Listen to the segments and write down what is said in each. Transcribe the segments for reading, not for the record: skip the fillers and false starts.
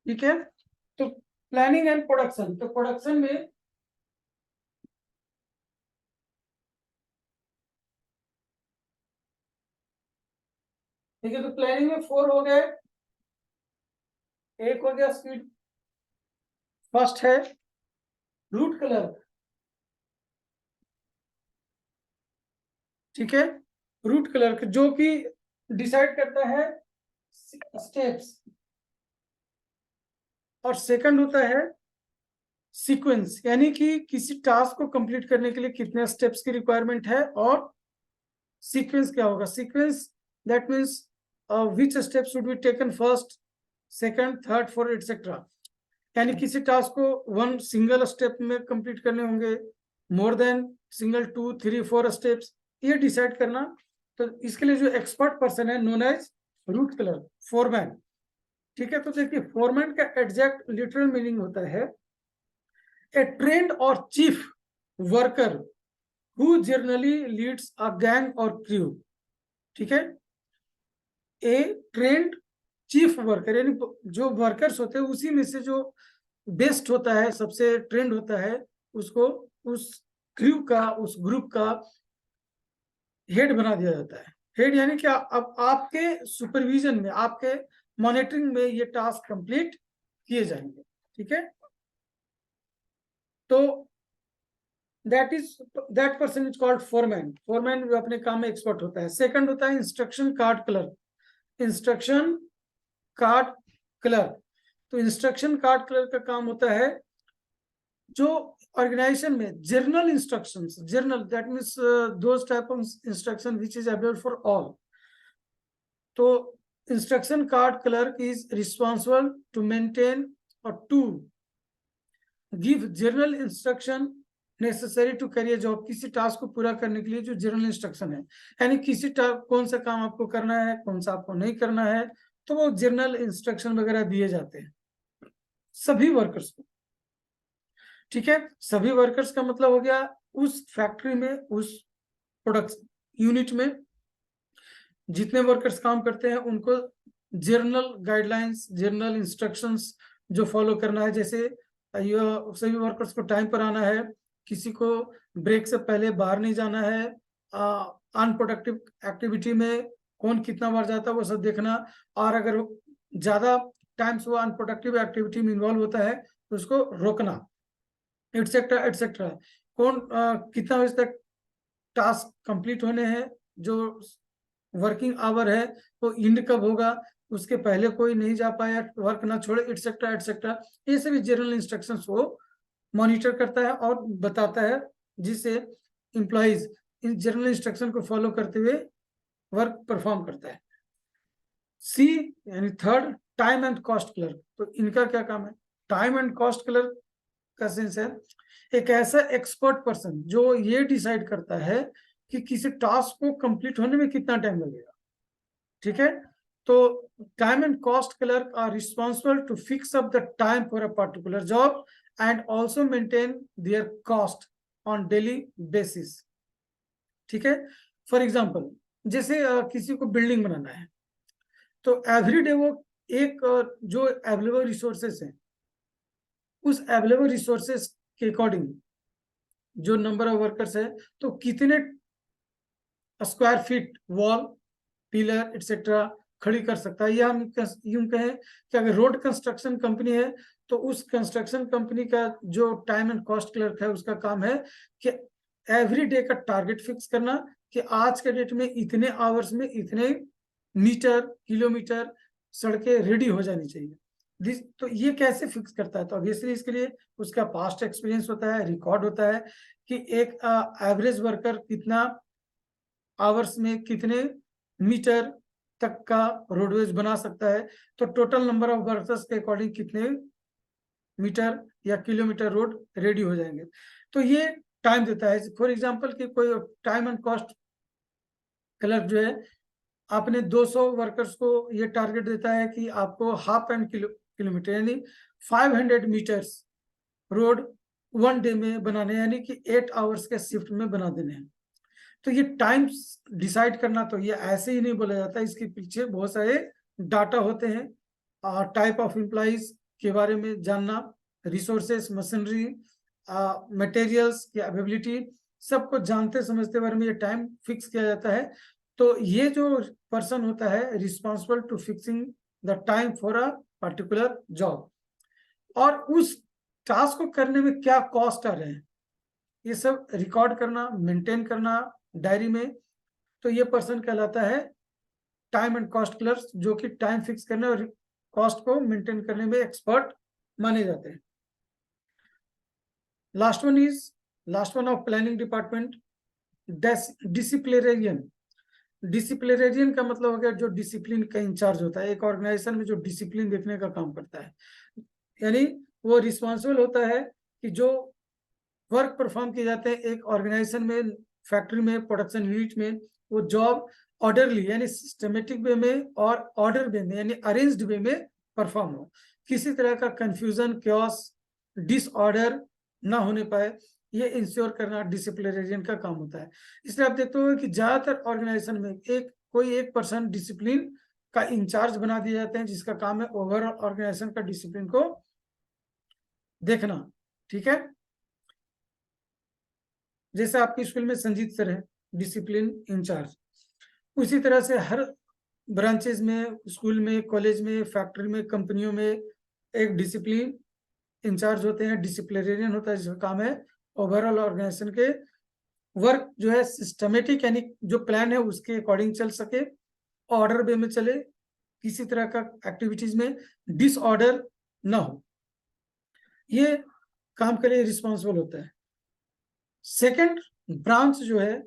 ठीक है। तो प्लानिंग एंड प्रोडक्शन, तो प्रोडक्शन में ठीक है, तो प्लानिंग में 4 हो गए। एक हो गया स्पीड, फर्स्ट है रूट कलर, ठीक है, रूट कलर जो कि डिसाइड करता है स्टेप्स, और सेकंड होता है सीक्वेंस, यानी कि किसी टास्क को कंप्लीट करने के लिए कितने स्टेप्स की रिक्वायरमेंट है, और सीक्वेंस क्या होगा, sequence that means which step should be taken first, second, third, fourth etcetera, यानी किसी टास्क को वन सिंगल स्टेप में कंप्लीट करने होंगे, मोर देन सिंगल 2, 3, 4 स्टेप्स, ये डिसाइड करना। तो इसके लिए जो एक्सपर्ट पर्सन है known as route clerk, foreman, ठीक है। तो देखिए फोरमैन का एग्जैक्ट लिटरल मीनिंग होता है ए ट्रेंड और chief worker who generally leads a gang और क्रू, ठीक है। ए ट्रेंड चीफ वर्कर, यानी जो वर्कर्स होते हैं उसी में से जो बेस्ट होता है, सबसे ट्रेंड होता है, उसको उस क्रू का, उस ग्रुप का हेड बना दिया जाता है। हेड यानी क्या, अब आपके सुपरविजन में, आपके मॉनिटरिंग में ये टास्क कंप्लीट किए जाएंगे, ठीक है। तो that person is called foreman, foreman जो अपने काम में एक्सपर्ट होता है। सेकंड होता है instruction card clerk, instruction card clerk, तो इंस्ट्रक्शन कार्ड कलर का काम होता है जो ऑर्गेनाइजेशन में general instructions, general that means those type of instruction which is available for all. तो instruction card clerk is responsible to maintain और to give general instruction necessary to carry job, किसी task को पूरा करने के लिए जो जर्नल इंस्ट्रक्शन है, यानी किसी कौन सा काम आपको करना है, कौन सा आपको नहीं करना है, तो वो जर्नल इंस्ट्रक्शन वगैरह दिए जाते हैं सभी वर्कर्स को, ठीक है। सभी वर्कर्स का मतलब हो गया उस फैक्ट्री में, उस प्रोडक्शन यूनिट में जितने वर्कर्स काम करते हैं उनको जर्नल गाइडलाइंस, जर्नल इंस्ट्रक्शंस जो फॉलो करना है। जैसे सभी वर्कर्स को टाइम पर आना है, किसी को ब्रेक से पहले बाहर नहीं जाना है, अनप्रोडक्टिव एक्टिविटी में कौन कितना बार जाता है वो सब देखना, और अगर ज्यादा टाइम से वो अनप्रोडक्टिव एक्टिविटी में इन्वॉल्व होता है तो उसको रोकना, एटसेट्रा एटसेट्रा। कौन कितना बजे तक टास्क कंप्लीट होने हैं, जो वर्किंग आवर है तो इंड कब होगा, उसके पहले कोई नहीं जा पाया, वर्क ना छोड़े, एटसेट्रा एटसेट्रा। ये सभी जनरल इंस्ट्रक्शंस वो मॉनिटर करता है और बताता है, जिससे एम्प्लॉइज इन जनरल इंस्ट्रक्शन को फॉलो करते हुए वर्क परफॉर्म करता है। सी यानी third, time and cost clerk, तो इनका क्या काम है, टाइम एंड कॉस्ट क्लर्क का सेंस है एक ऐसा एक्सपर्ट पर्सन जो ये डिसाइड करता है कि किसी टास्क को कंप्लीट होने में कितना टाइम लगेगा, ठीक है। तो time and cost clerk are responsible to fix up the time for a particular job and also maintain their cost on daily basis, ठीक है। फॉर एग्जाम्पल जैसे किसी को बिल्डिंग बनाना है, तो एवरीडे वो एक जो अवेलेबल रिसोर्सेस है, उस अवेलेबल रिसोर्सेस के अकॉर्डिंग जो नंबर ऑफ वर्कर्स है, तो कितने square feet wall, pillar etcetera खड़ी कर सकता है। या हम यूं कहें कि अगर रोड कंस्ट्रक्शन कंपनी है तो उस कंस्ट्रक्शन कंपनी का जो टाइम एंड कॉस्ट क्लर्क है उसका काम है कि एवरी डे का टारगेट फिक्स करना कि आज के डेट में इतने आवर्स में इतने मीटर किलोमीटर सड़कें रेडी हो जानी चाहिए। तो ये कैसे फिक्स करता है, तो ऑब्वियसली इसके लिए उसका पास्ट एक्सपीरियंस होता है, रिकॉर्ड होता है कि एक एवरेज वर्कर कितना आवर्स में कितने मीटर तक का रोडवेज बना सकता है, तो टोटल नंबर ऑफ वर्कर्स के अकॉर्डिंग कितने मीटर या किलोमीटर रोड रेडी हो जाएंगे, तो ये टाइम देता है। फॉर एग्जांपल कि कोई टाइम एंड कॉस्ट क्लर्क जो है आपने 200 वर्कर्स को ये टारगेट देता है कि आपको हाफ एंड किलोमीटर यानी 500 मीटर्स रोड वन डे में बनाने, यानी कि 8 आवर्स के शिफ्ट में बना देने हैं। तो ये टाइम डिसाइड करना तो ये ऐसे ही नहीं बोला जाता, इसके पीछे बहुत सारे डाटा होते हैं, टाइप ऑफ एम्प्लॉइज, के बारे में जानना, रिसोर्सेस, मशीनरी, मटेरियल्स की अवेलेबिलिटी, सबको जानते समझते बारे में ये टाइम फिक्स किया जाता है। तो ये जो पर्सन होता है responsible to fixing the time for a particular job, और उस टास्क को करने में क्या कॉस्ट आ रहे हैं ये सब रिकॉर्ड करना, मेंटेन करना डायरी में। तो ये पर्सन कहलाता है टाइम एंड कॉस्ट क्लर्क, जो कि टाइम फिक्स करने और कॉस्ट को मेंटेन करने में एक्सपर्ट माने जाते हैं। Last one of planning department, disciplinarian. Disciplinarian का मतलब हो गया जो डिसिप्लिन का इंचार्ज होता है, एक ऑर्गेनाइजेशन में जो डिसिप्लिन देखने का काम करता है। यानी वो रिस्पॉन्सिबल होता है कि जो वर्क परफॉर्म किए जाते हैं एक ऑर्गेनाइजेशन में, फैक्ट्री में, प्रोडक्शन यूनिट में, वो जॉब ऑर्डरली यानी सिस्टमेटिक वे में और ऑर्डर वे में यानी अरेंज्ड वे में परफॉर्म हो, किसी तरह का कंफ्यूजन, क्योस, डिसऑर्डर ना होने पाए, ये इंश्योर करना डिसिप्लिनरियन का काम होता है। इसलिए आप देखते हो कि ज्यादातर ऑर्गेनाइजेशन में कोई एक पर्सन डिसिप्लिन का इंचार्ज बना दिए जाते हैं, जिसका काम है ओवरऑल ऑर्गेनाइजेशन का डिसिप्लिन को देखना। ठीक है, जैसे आपके स्कूल में संजीत सर है डिसिप्लिन इंचार्ज, उसी तरह से हर ब्रांचेस में, स्कूल में, कॉलेज में, फैक्ट्री में, कंपनियों में एक डिसिप्लिन इंचार्ज होते हैं, डिसिप्लिनरियन होता है, जिसका काम है ओवरऑल ऑर्गेनाइजेशन के वर्क जो है सिस्टमेटिक यानी जो प्लान है उसके अकॉर्डिंग चल सके, ऑर्डर वे में चले, किसी तरह का एक्टिविटीज में डिसऑर्डर ना हो, ये काम के लिए रिस्पॉन्सिबल होता है। सेकंड ब्रांच जो है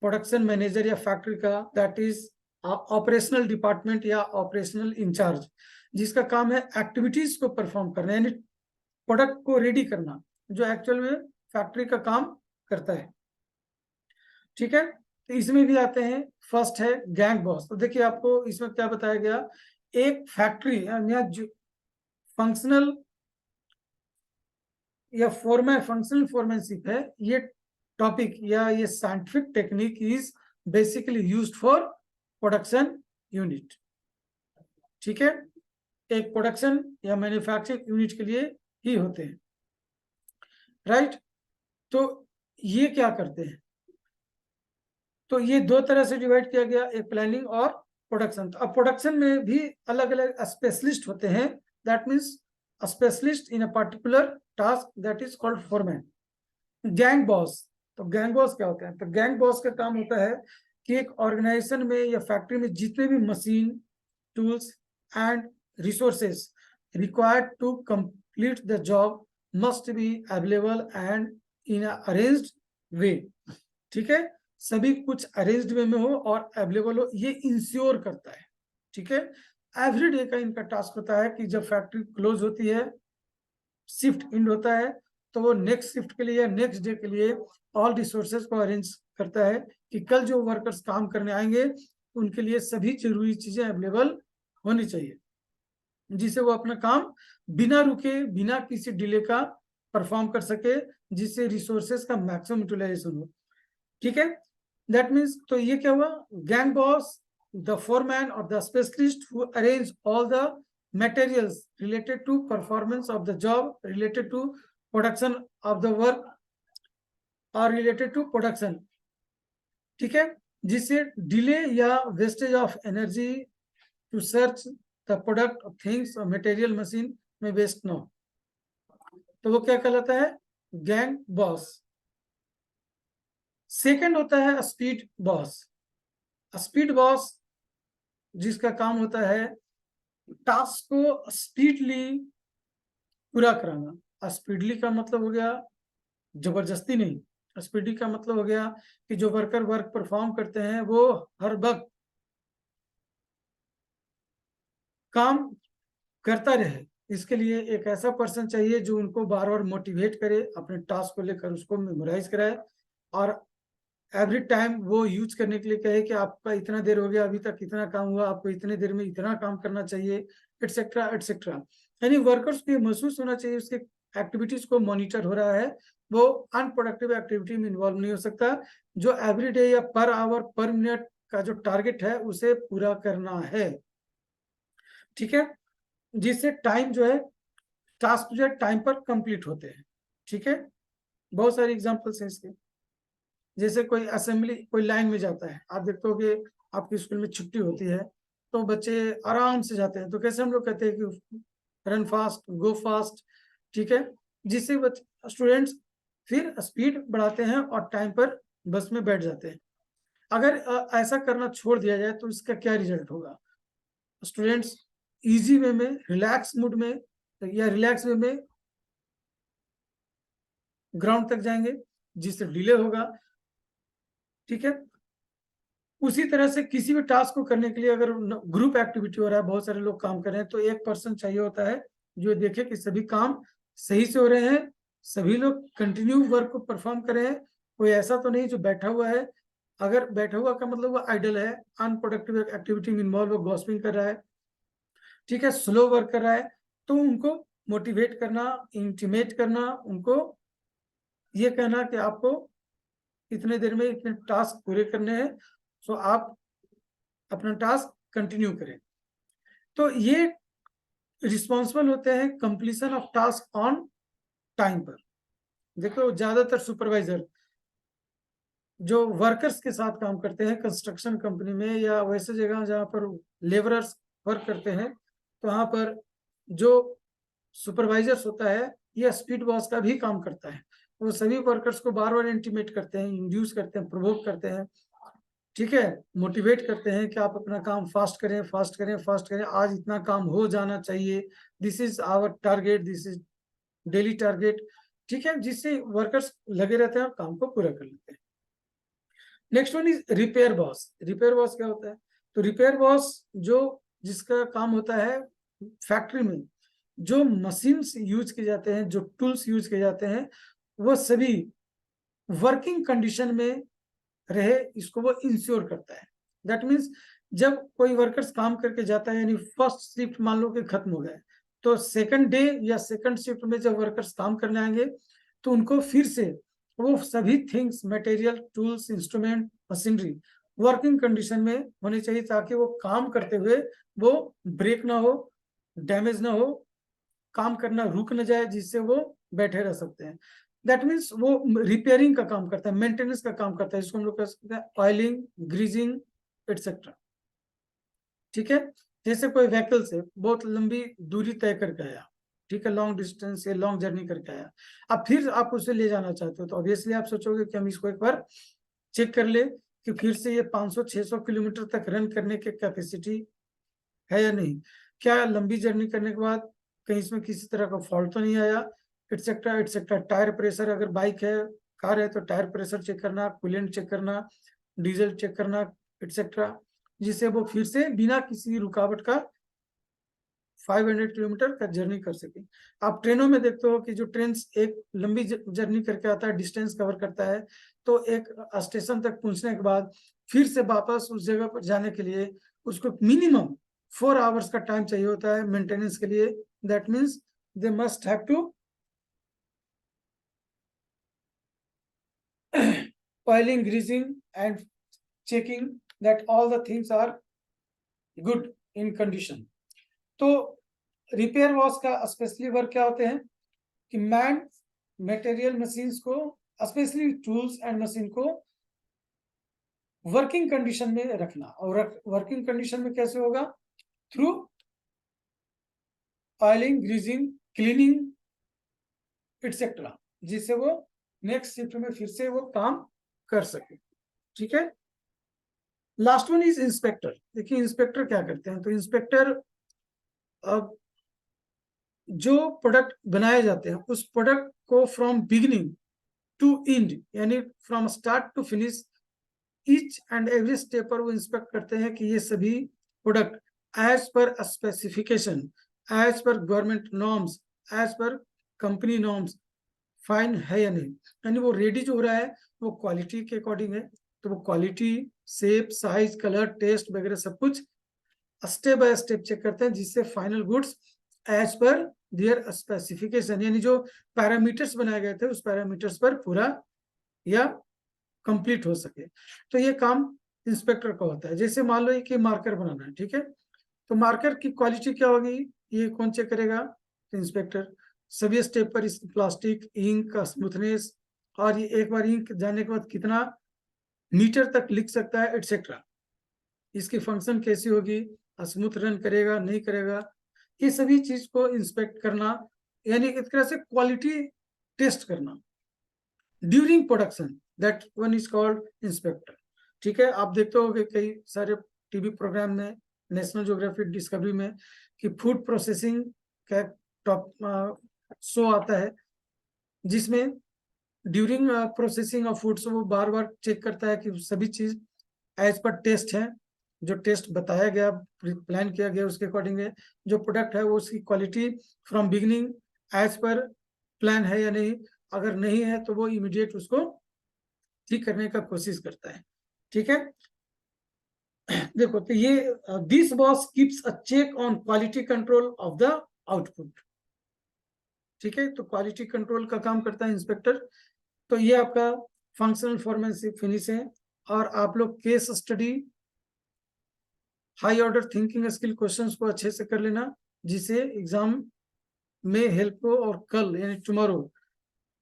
प्रोडक्शन मैनेजर या फैक्ट्री का, दैट इज ऑपरेशनल डिपार्टमेंट या ऑपरेशनल इंचार्ज, जिसका काम है एक्टिविटीज को परफॉर्म करना यानी प्रोडक्ट को रेडी करना, जो एक्चुअल में फैक्ट्री का काम करता है। ठीक है, तो इसमें भी आते हैं, फर्स्ट है गैंग बॉस। तो देखिए आपको इसमें क्या बताया गया, एक फैक्ट्री या जो फंक्शनल या फंक्शनल फोरमैनशिप है, ये टॉपिक या ये scientific technique is basically used for production unit. ठीक है, एक प्रोडक्शन या मैन्युफैक्चरिंग यूनिट के लिए ही होते हैं, राइट। तो ये क्या करते हैं, तो ये दो तरह से डिवाइड किया गया, एक प्लानिंग और प्रोडक्शन। तो अब प्रोडक्शन में भी अलग अलग स्पेशलिस्ट होते हैं, that means specialist in a particular task, that is called foreman. Gang boss, तो गैंग बॉस क्या होता है, तो गैंग बॉस का काम होता है कि एक ऑर्गेनाइजेशन में या फैक्ट्री में जितने भी machine, tools and resources required to complete the job must be available and in arranged way. ठीक है, सभी कुछ अरेंज्ड वे में हो और अवेलेबल हो, ये इंश्योर करता है। ठीक है, एवरी डे का इनका टास्क होता है कि जब फैक्ट्री क्लोज होती है, शिफ्ट एंड होता है, तो वो नेक्स्ट शिफ्ट के लिए या नेक्स्ट डे के लिए ऑल रिसोर्सेज को अरेंज करता है कि कल जो वर्कर्स काम करने आएंगे उनके लिए सभी जरूरी चीजें अवेलेबल होनी चाहिए, जिससे वो अपना काम बिना रुके, बिना किसी डिले का परफॉर्म कर सके, जिससे रिसोर्सेज का मैक्सिमम यूटिलाइजेशन हो। ठीक है, दैट मीन्स, तो ये क्या हुआ, गैंग बॉस, द फोरमैन और the specialist who arrange all the materials related to performance of the job, related to production of the work or related to production। ठीक है, जिससे डिले या wastage of energy to search the product of things और material machine में waste ना हो, तो वो क्या कहलाता है, गैंग बॉस। सेकंड होता है स्पीड बॉस। स्पीड बॉस जिसका काम होता है टास्क को स्पीडली पूरा कराना। स्पीडली का मतलब हो गया जबरदस्ती नहीं, स्पीडी का मतलब हो गया कि जो वर्कर वर्क परफॉर्म करते हैं वो हर वक्त काम करता रहे, इसके लिए एक ऐसा पर्सन चाहिए जो उनको बार बार मोटिवेट करे, अपने टास्क को लेकर उसको मेमोराइज कराए और एवरी टाइम वो यूज करने के लिए कहे कि आपका इतना देर हो गया, अभी तक इतना काम हुआ, आपको इतने देर में इतना काम करना चाहिए, एटसेट्रा एटसेट्रा। यानी वर्कर्स को महसूस होना चाहिए उसके एक्टिविटीज को मॉनिटर हो रहा है, वो अनप्रोडक्टिव एक्टिविटी में इन्वॉल्व नहीं हो सकता, जो एवरी डे या पर आवर पर मिनट का जो टारगेट है उसे पूरा करना है। ठीक है, जिससे टाइम जो है टास्क जो है टाइम पर कंप्लीट होते हैं। ठीक है, बहुत सारे एग्जांपल्स हैं इसके। जैसे कोई असेंबली, कोई लाइन में जाता है, आप देखते हो कि आपकी स्कूल में छुट्टी होती है तो बच्चे आराम से जाते हैं, तो कैसे हम लोग कहते हैं कि रन फास्ट, गो फास्ट। ठीक है, जिससे स्टूडेंट्स फिर स्पीड बढ़ाते हैं और टाइम पर बस में बैठ जाते हैं। अगर ऐसा करना छोड़ दिया जाए तो इसका क्या रिजल्ट होगा? स्टूडेंट्स इजी वे में, रिलैक्स मूड में या रिलैक्स वे में ग्राउंड तक जाएंगे, जिससे डिले होगा। ठीक है, उसी तरह से किसी भी टास्क को करने के लिए अगर ग्रुप एक्टिविटी हो रहा है, बहुत सारे लोग काम कर रहे हैं, तो एक पर्सन चाहिए होता है जो देखे कि सभी काम सही से हो रहे हैं, सभी लोग कंटिन्यू वर्क को परफॉर्म कर रहे हैं। कोई ऐसा तो नहीं जो बैठा हुआ है। अगर बैठा हुआ का मतलब वो आइडल है, अनप्रोडक्टिव एक्टिविटी में इन्वॉल्व, वो गॉसिपिंग कर रहा है, ठीक है, स्लो वर्क कर रहा है, तो उनको मोटिवेट करना, इंटीमेट करना, उनको ये कहना कि आपको इतने देर में इतने टास्क पूरे करने हैं, सो आप अपना टास्क कंटिन्यू करें। तो ये रिस्पॉन्सिबल होते हैं completion of task on time पर। देखो ज्यादातर सुपरवाइजर जो वर्कर्स के साथ काम करते हैं कंस्ट्रक्शन कंपनी में या वैसे जगह जहाँ पर लेबरर्स वर्क करते हैं, तो वहां पर जो सुपरवाइजर्स होता है यह स्पीड बॉस का भी काम करता है। वो सभी वर्कर्स को बार बार इंटीमेट करते हैं, इंड्यूस करते हैं, प्रोवोक करते हैं, ठीक है, मोटिवेट करते हैं कि आप अपना काम फास्ट करें, फास्ट करें, फास्ट करें, आज इतना काम हो जाना चाहिए, this is our target, this is daily target. ठीक है, जिससे वर्कर्स लगे रहते हैं और काम को पूरा कर लेते हैं। Next one is repair boss. Repair boss क्या होता है? तो रिपेयर बॉस जो जिसका काम होता है फैक्ट्री में जो मशीन्स यूज किए जाते हैं, जो टूल्स यूज किए जाते हैं, वो सभी वर्किंग कंडीशन में रहे, इसको वो इंश्योर करता है। दैट मीन्स जब कोई वर्कर्स काम करके जाता है, यानी फर्स्ट शिफ्ट मान लो कि खत्म हो गया है, तो सेकंड डे या सेकंड शिफ्ट में जब वर्कर्स काम करने आएंगे तो उनको फिर से वो सभी things, material, tools, instrument, machinery working condition में होनी चाहिए, ताकि वो काम करते हुए वो ब्रेक ना हो, डैमेज ना हो, काम करना रुक न जाए, जिससे वो बैठे रह सकते हैं। दैट मीन्स वो रिपेयरिंग का काम करता है, मेंटेनेंस का काम करता है, जिसको हम लोग कह सकते हैं ऑयलिंग, ग्रीजिंग एटसेट्रा। ठीक है, जैसे कोई व्हीकल से बहुत लंबी दूरी तय करके आया, ठीक है, लॉन्ग डिस्टेंस या लॉन्ग जर्नी करके आया, अब फिर आप उसे ले जाना चाहते हो, तो ऑब्वियसली आप सोचोगे कि हम इसको एक बार चेक कर ले कि फिर से ये 500-600 किलोमीटर तक रन करने की कैपेसिटी है या नहीं, क्या लंबी जर्नी करने के बाद कहीं इसमें किसी तरह का फॉल्ट तो नहीं आया, एटसेट्रा एटसेट्रा। टायर प्रेशर, अगर बाइक है, कार है, तो टायर प्रेशर चेक करना, कूलेंट चेक करना, डीजल चेक करना एटसेट्रा, जिससे वो फिर से बिना किसी रुकावट का 500 किलोमीटर का जर्नी कर सके। आप ट्रेनों में देखते हो कि जो ट्रेन एक लंबी जर्नी करके आता है, डिस्टेंस कवर करता है, तो एक स्टेशन तक पहुंचने के बाद फिर से वापस उस जगह पर जाने के लिए उसको मिनिमम 4 आवर्स का टाइम चाहिए होता है मेंटेनेंस के लिए। That means they must have to oiling, greasing and checking that all the things are good in condition. तो रिपेयर वॉश का स्पेशली वर्क क्या होते हैं कि मैन मटेरियल मशीन्स को, स्पेशली टूल्स एंड मशीन को वर्किंग कंडीशन में रखना। और वर्किंग कंडीशन में कैसे होगा? Through oiling, greasing, cleaning etcetera, जिससे वो नेक्स्ट शिफ्ट में फिर से वो काम कर सके। ठीक है, लास्ट वन इज इंस्पेक्टर। देखिए इंस्पेक्टर क्या करते हैं, तो इंस्पेक्टर अब जो प्रोडक्ट बनाए जाते हैं उस प्रोडक्ट को फ्रॉम बिगिनिंग टू एंड, यानी from start to finish, each and every step पर वो इंस्पेक्ट करते हैं कि ये सभी product as per specification, as per government norms, as per company norms fine है या नहीं, यानी वो रेडी जो हो रहा है वो क्वालिटी के अकॉर्डिंग है। तो वो quality, shape, size, colour, taste वगैरह सब कुछ स्टेप बाय स्टेप चेक करते हैं, जिससे final goods as per their specification, यानी जो पैरामीटर्स बनाए गए थे उस पैरामीटर्स पर पूरा या कंप्लीट हो सके। तो ये काम इंस्पेक्टर का होता है। जैसे मान लो कि मार्कर बनाना है, ठीक है, तो मार्कर की क्वालिटी क्या होगी, ये कौन चेक करेगा? तो इंस्पेक्टर। सभी स्टेप पर इस प्लास्टिक इंक का स्मूथनेस और ये एक बार इंक जाने के बाद कितना मीटर तक लिख सकता है एटसेट्रा, इसकी फंक्शन कैसी होगी, स्मूथ रन करेगा नहीं करेगा, ये सभी चीज को इंस्पेक्ट करना, यानी एक तरह से क्वालिटी टेस्ट करना during production, that one is called inspector. ठीक है, आप देखते हो कि कई सारे टीवी प्रोग्राम में, नेशनल ज्योग्राफी डिस्कवरी में, कि फूड प्रोसेसिंग का टॉप शो आता है जिसमें ड्यूरिंग प्रोसेसिंग ऑफ फूड्स वो बार बार चेक करता है कि सभी चीज एज पर टेस्ट है, जो टेस्ट बताया गया प्लान किया गया उसके अकॉर्डिंग है, जो प्रोडक्ट है वो उसकी quality from beginning as per plan है या नहीं, अगर नहीं है तो वो इमीडिएट उसको ठीक करने का कोशिश करता है। ठीक है, देखो तो ये this boss keeps a check on quality control of the output. ठीक है, तो क्वालिटी कंट्रोल का काम करता है इंस्पेक्टर। तो ये आपका फंक्शनल फॉर्मेंसिक फिनिश है। और आप लोग case study, high order thinking skill questions को अच्छे से कर लेना, जिसे एग्जाम में हेल्प हो। और कल यानी टुमारो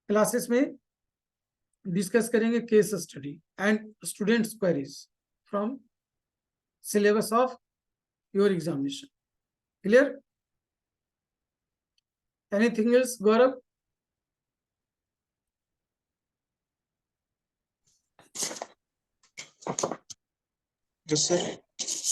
क्लासेस में डिस्कस करेंगे case study and students queries from syllabus of your examination. Clear? Anything else Gaurav? Yes, sir.